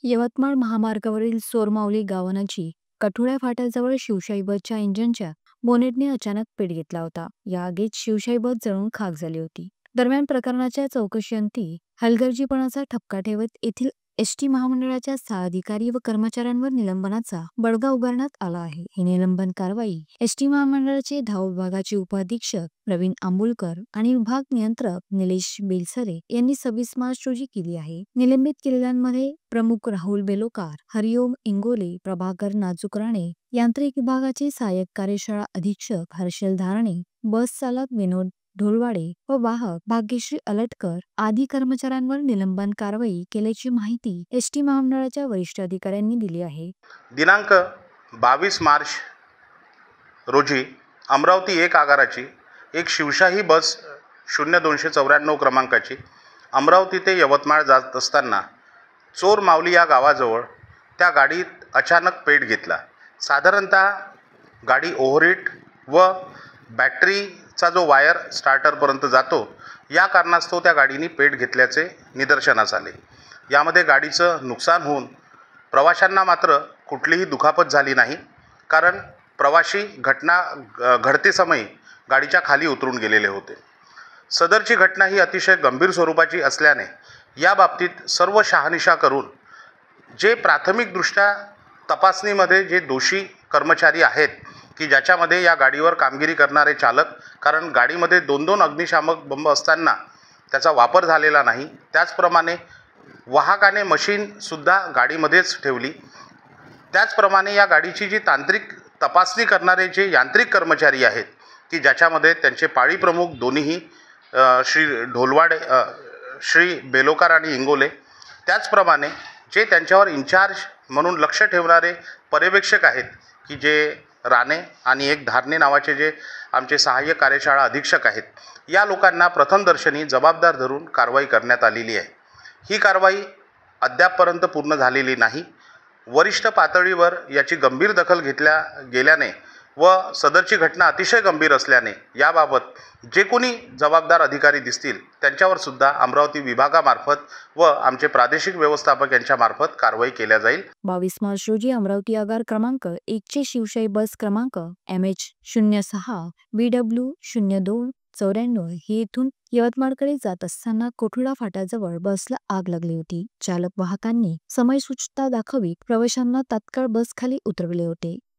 यवतमाळ महामार्गावरील सोरमावली गावानजीक कठोळ्या फाट्याजवळ शिवशाही बसच्या इंजिनच्या बोनेटने अचानक पेट घेतला होता. या आगीत शिवशाही बस जळून खाक झाली होती. दरम्यान प्रकरणाच्या चौकशीअंती हलगर्जीपणाचा ठपका ठेवत येथील एसटी महामंडळाच्या 6 अधिकारी व कर्मचाऱ्यांवर निलंबनाचा बडगा उगारण्यात आला आहे. ही निलंबन कारवाई एसटी महामंडळाचे धाव विभागाचे उपाधीक्षक प्रवीण आंबुलकर आणि विभाग नियंत्रक निलेश बेलसरे यांनी 26 मार्च रोजी केली आहे. निलंबित केलेल्यांमध्ये प्रमुख राहुल बेलोकार, हरिओम इंगोले, प्रभाकर नाजूक राणे, यांत्रिक विभागाचे सहाय्यक कार्यशाळा अधीक्षक हर्षल धारणे, बस चालक विनोद ढोलवाडे व वाहक भाग्यश्री अलटकर आदी कर्मचाऱ्यांवर निलंबन कारवाई केल्याची माहिती एसटी महामंडळाच्या वरिष्ठ अधिकाऱ्यांनी दिली आहे. दिनांक 22 मार्च रोजी अमरावती 1 आगाराची एक शिवशाही बस 0294 क्रमांकाची अमरावती ते यवतमाळ जात असताना चोर मावली या गावाजवळ त्या गाडीत अचानक पेट घेतला. साधारणतः गाडी ओव्हरहीट व बॅटरीचा जो वायर स्टार्टरपर्यंत जातो या कारणास्तव त्या गाडीने पेट घेतल्याचे निदर्शनास आले. यामध्ये गाडीचं नुकसान होऊन प्रवाशांना मात्र कुठलीही दुखापत झाली नाही, कारण प्रवासी घडते समयी गाडीच्या खाली उतरून गेलेले होते. सदरची घटना ही अतिशय गंभीर स्वरूपाची असल्याने या बाबतीत सर्व शहानिशा करून जे प्राथमिकदृष्ट्या तपासणीमध्ये जे दोषी कर्मचारी आहेत की ज्याच्यामध्ये या गाडीवर कामगिरी करणारे चालक, कारण गाडीमध्ये 2-2 अग्निशामक बंब असताना त्याचा वापर झालेला नाही, त्याचप्रमाणे वाहकाने मशीनसुद्धा गाडीमध्येच ठेवली, त्याचप्रमाणे या गाडीची जी तांत्रिक तपासणी करणारे जे यांत्रिक कर्मचारी आहेत की ज्याच्यामध्ये त्यांचे पाळी प्रमुख दोन्हीही श्री ढोलवाडे, श्री बेलोकार आणि इंगोले, त्याचप्रमाणे जे त्यांच्यावर इन्चार्ज म्हणून लक्ष ठेवणारे पर्यवेक्षक आहेत की जे राणे आणि एक धारणे नावाचे जे आमचे सहाय्यक कार्यशाळा अधीक्षक आहेत, या लोकांना प्रथमदर्शनी जबाबदार धरून कारवाई करण्यात आलेली आहे. ही कारवाई अद्यापपर्यंत पूर्ण झालेली नाही. वरिष्ठ पातळीवर याची गंभीर दखल घेतल्या गेल्याने व सदरची घटना अतिशय गंभीर असल्याने याबाबत जे कोणी जबाबदार अधिकारी दिसतील त्यांच्यावर सुद्धा अमरावती विभागामार्फत व आमचे प्रादेशिक व्यवस्थापक यांच्यामार्फत कारवाई केल्या जाईल. 22 मार्च रोजी अमरावती आगार क्रमांक 1 ची शिवशाही बस क्रमांक MH06 BW 0294 ही येथून यवतमाळकडे जात असताना कोठुळा फाट्याजवळ बसला आग लागली होती. चालक वाहकांनी समयसूचकता दाखवीत प्रवाशांना तात्काळ बस खाली उतरवले होते.